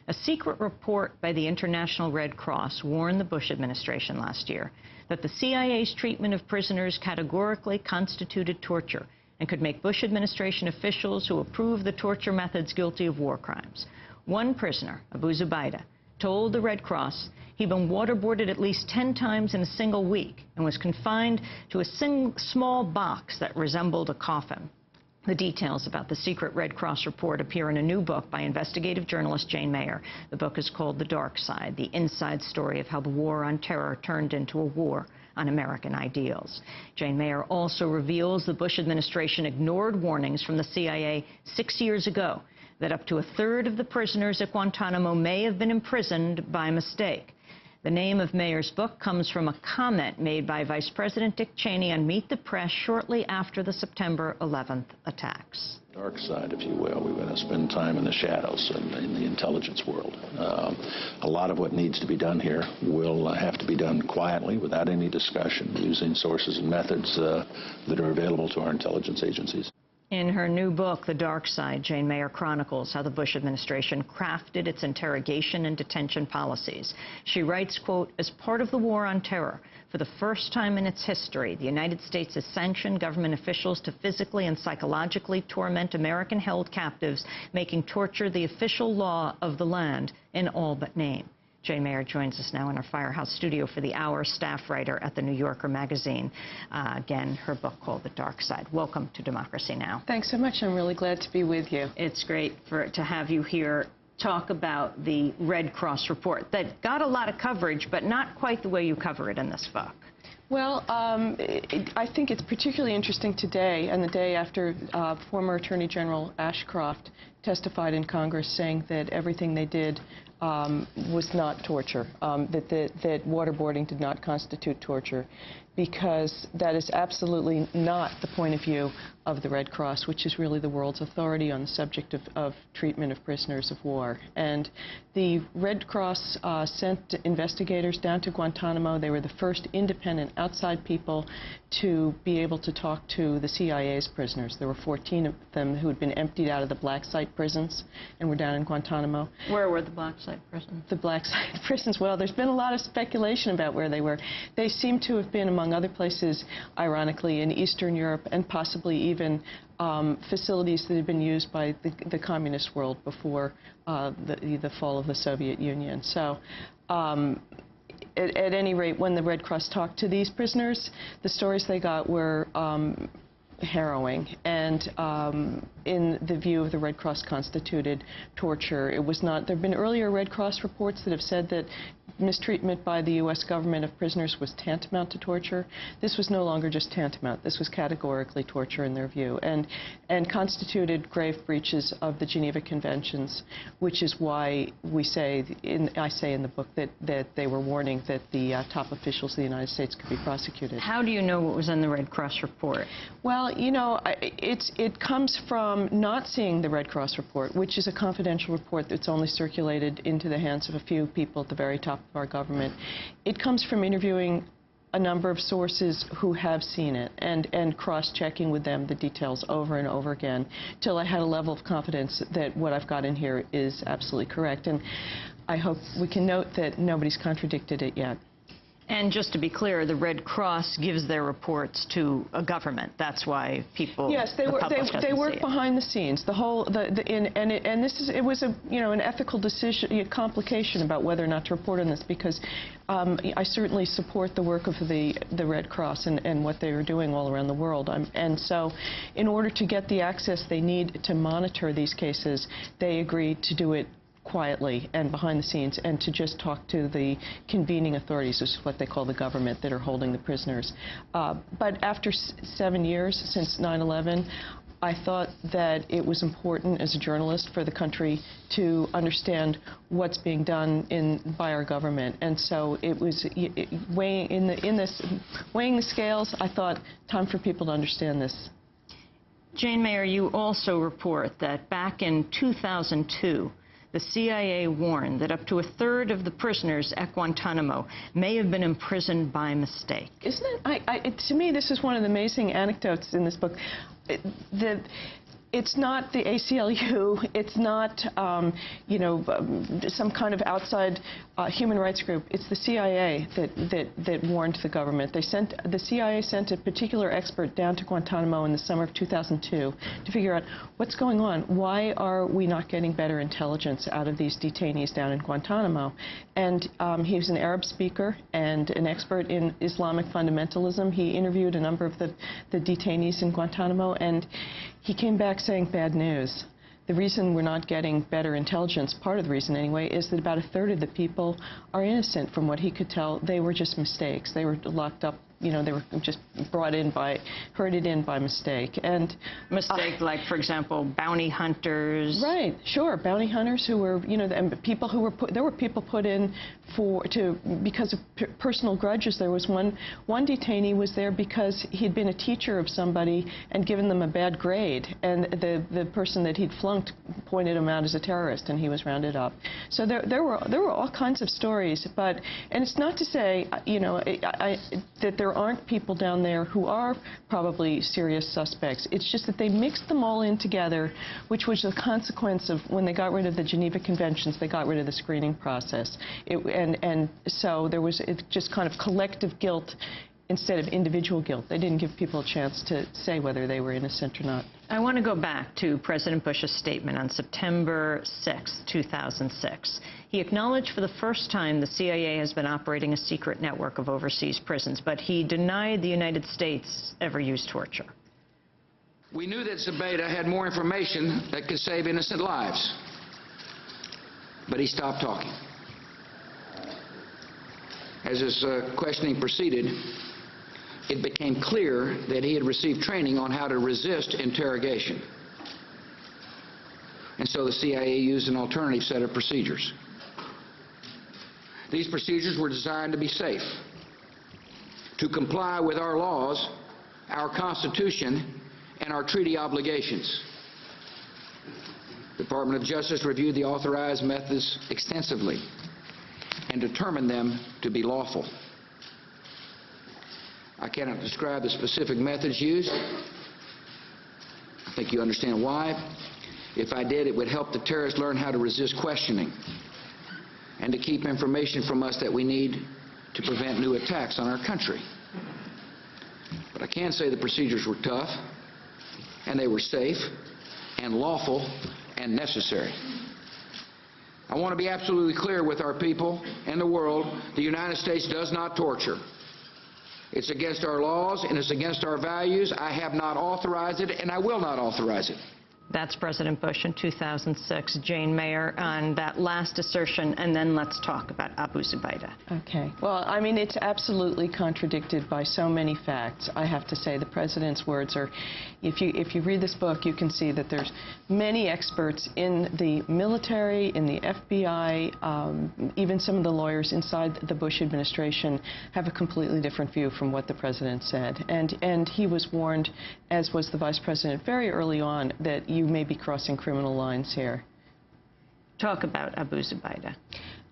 A secret report by the International Red Cross warned the Bush administration last year that the CIA's treatment of prisoners categorically constituted torture and could make Bush administration officials who approved the torture methods guilty of war crimes. One prisoner, Abu Zubaydah, told the Red Cross he'd been waterboarded at least 10 times in a single week and was confined to a small box that resembled a coffin. The details about the secret Red Cross report appear in a new book by investigative journalist Jane Mayer. The book is called The Dark Side, the inside story of how the war on terror turned into a war on American ideals. Jane Mayer also reveals the Bush administration ignored warnings from the CIA 6 years ago that up to a third of the prisoners at Guantanamo may have been imprisoned by mistake. The name of Mayer's book comes from a comment made by Vice President Dick Cheney on Meet the Press shortly after the September 11th attacks. Dark side, if you will. We're going to spend time in the shadows and in the intelligence world. A lot of what needs to be done here will have to be done quietly, without any discussion, using sources and methods that are available to our intelligence agencies. In her new book, The Dark Side, Jane Mayer chronicles how the Bush administration crafted its interrogation and detention policies. She writes, quote, "As part of the war on terror, for the first time in its history, the United States has sanctioned government officials to physically and psychologically torment American-held captives, making torture the official law of the land in all but name." Jane Mayer joins us now in our Firehouse studio for the Hour, staff writer at The New Yorker magazine. Again, her book called The Dark Side. Welcome to Democracy Now! Thanks so much. I'm really glad to be with you. It's great to have you here talk about the Red Cross report that got a lot of coverage, but not quite the way you cover it in this book. Well, I think it's particularly interesting today and the day after former Attorney General Ashcroft testified in Congress saying that everything they did was not torture, that waterboarding did not constitute torture, because that is absolutely not the point of view of the Red Cross, which is really the world's authority on the subject of treatment of prisoners of war. And the Red Cross sent investigators down to Guantanamo. They were the first independent outside people to be able to talk to the CIA's prisoners. There were 14 of them who had been emptied out of the black site prisons and were down in Guantanamo. Where were the black site prisons? The black site prisons, well, there's been a lot of speculation about where they were. They seem to have been, among other places, ironically, in Eastern Europe and possibly even facilities that had been used by the communist world before the fall of the Soviet Union. So at any rate, when the Red Cross talked to these prisoners, the stories they got were harrowing, and in the view of the Red Cross, constituted torture. It was not. There have been earlier Red Cross reports that have said that mistreatment by the U.S. government of prisoners was tantamount to torture. This was no longer just tantamount. This was categorically torture in their view, and constituted grave breaches of the Geneva Conventions, which is why we say, I say in the book, that they were warning that the top officials of the United States could be prosecuted. How do you know what was in the Red Cross report? Well, you know, it comes from not seeing the Red Cross report, which is a confidential report that's only circulated into the hands of a few people at the very top of our government. It comes from interviewing a number of sources who have seen it and cross-checking with them the details over and over again till I had a level of confidence that what I've got in here is absolutely correct. And I hope we can note that nobody's contradicted it yet. And just to be clear, the Red Cross gives their reports to a government. That's why people. Yes, they work behind the scenes. The whole it was a an ethical decision, a complication about whether or not to report on this, because I certainly support the work of the Red Cross and what they are doing all around the world. And so, in order to get the access they need to monitor these cases, they agreed to do it quietly and behind the scenes, and to just talk to the convening authorities, which is what they call the government, that are holding the prisoners. But after 7 years since 9/11, I thought that it was important as a journalist for the country to understand what's being done by our government. And so it was weighing the scales. I thought, time for people to understand this. Jane Mayer, you also report that back in 2002, the CIA warned that up to a third of the prisoners at Guantanamo may have been imprisoned by mistake. Isn't it? To me, this is one of the amazing anecdotes in this book. It's not the ACLU. It's not, some kind of outside human rights group. It's the CIA that warned the government. The CIA sent a particular expert down to Guantanamo in the summer of 2002 to figure out what's going on. Why are we not getting better intelligence out of these detainees down in Guantanamo? And he was an Arab speaker and an expert in Islamic fundamentalism. He interviewed a number of the detainees in Guantanamo, and he came back saying bad news. The reason we're not getting better intelligence, part of the reason anyway, is that about a third of the people are innocent. From what he could tell, they were just mistakes. They were locked up. They were just herded in by mistake. And mistake, like, for example, bounty hunters. Right, sure, bounty hunters who were, and people who were there were people put in because of personal grudges. There was one detainee was there because he'd been a teacher of somebody and given them a bad grade, and the person that he'd flunked pointed him out as a terrorist, and he was rounded up. So there were all kinds of stories, and it's not to say, that there aren't people down there who are probably serious suspects. It's just that they mixed them all in together, which was the consequence of when they got rid of the Geneva Conventions, they got rid of the screening process. And so there was just kind of collective guilt instead of individual guilt. They didn't give people a chance to say whether they were innocent or not. I want to go back to President Bush's statement on September 6, 2006. He acknowledged for the first time the CIA has been operating a secret network of overseas prisons, but he denied the United States ever used torture. We knew that Zubaydah had more information that could save innocent lives, but he stopped talking. As his questioning proceeded, it became clear that he had received training on how to resist interrogation. And so the CIA used an alternative set of procedures. These procedures were designed to be safe, to comply with our laws, our Constitution, and our treaty obligations. The Department of Justice reviewed the authorized methods extensively and determined them to be lawful. I cannot describe the specific methods used. I think you understand why. If I did, it would help the terrorists learn how to resist questioning and to keep information from us that we need to prevent new attacks on our country. But I can say the procedures were tough, and they were safe and lawful and necessary. I want to be absolutely clear with our people and the world. The United States does not torture. It's against our laws and it's against our values. I have not authorized it, and I will not authorize it. That's President Bush in 2006. Jane Mayer on that last assertion, and then let's talk about Abu Zubaydah. Okay. Well, I mean, it's absolutely contradicted by so many facts. I have to say the President's words are, if you read this book, you can see that there's many experts in the military, in the FBI, even some of the lawyers inside the Bush administration have a completely different view from what the President said. And he was warned, as was the Vice President, very early on, that you may be crossing criminal lines here. Talk about Abu Zubaydah.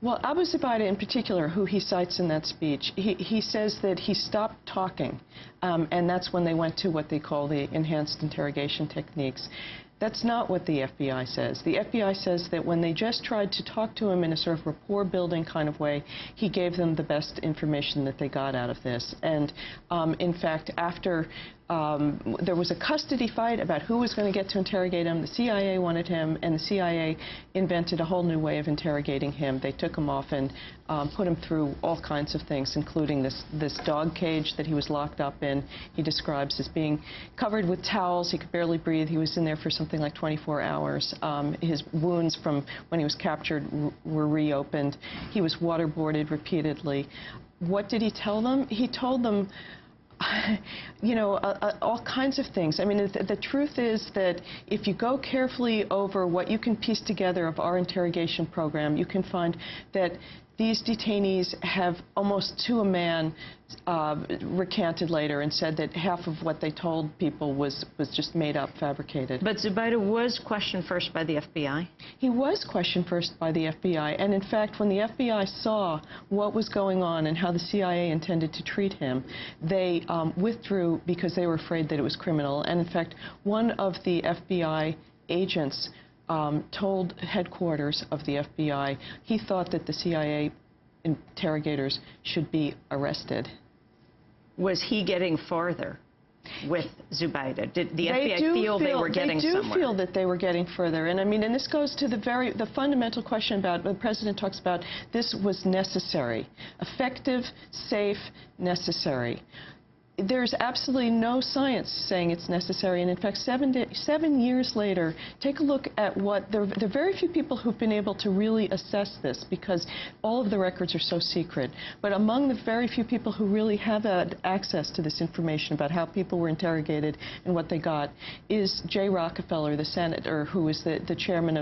Well, Abu Zubaydah in particular, who he cites in that speech, he says that he stopped talking, and that's when they went to what they call the enhanced interrogation techniques. That's not what the FBI says. The FBI says that when they just tried to talk to him in a sort of rapport-building kind of way, he gave them the best information that they got out of this. And in fact, after there was a custody fight about who was going to get to interrogate him, the CIA wanted him, and the CIA invented a whole new way of interrogating him. They took him off and put him through all kinds of things, including this dog cage that he was locked up in. He describes as being covered with towels. He could barely breathe. He was in there for something like 24 hours. His wounds from when he was captured were reopened. He was waterboarded repeatedly. What did he tell them? He told them, you know, all kinds of things. I mean, the truth is that if you go carefully over what you can piece together of our interrogation program, you can find that these detainees have almost to a man recanted later and said that half of what they told people was just made up, fabricated. But Zubaydah was questioned first by the FBI? He was questioned first by the FBI, and in fact, when the FBI saw what was going on and how the CIA intended to treat him, they withdrew because they were afraid that it was criminal. And in fact, one of the FBI agents told headquarters of the FBI he thought that the CIA interrogators should be arrested. Was he getting farther with Zubaydah? Did the FBI feel they were getting somewhere? They do feel that they were getting further. And I mean, and this goes to the fundamental question about, the President talks about, this was necessary. Effective, safe, necessary. There's absolutely no science saying it's necessary, and in fact, 7 years later, take a look at what, there are very few people who've been able to really assess this because all of the records are so secret, but among the very few people who really have had access to this information about how people were interrogated and what they got is Jay Rockefeller, the senator who is the chairman of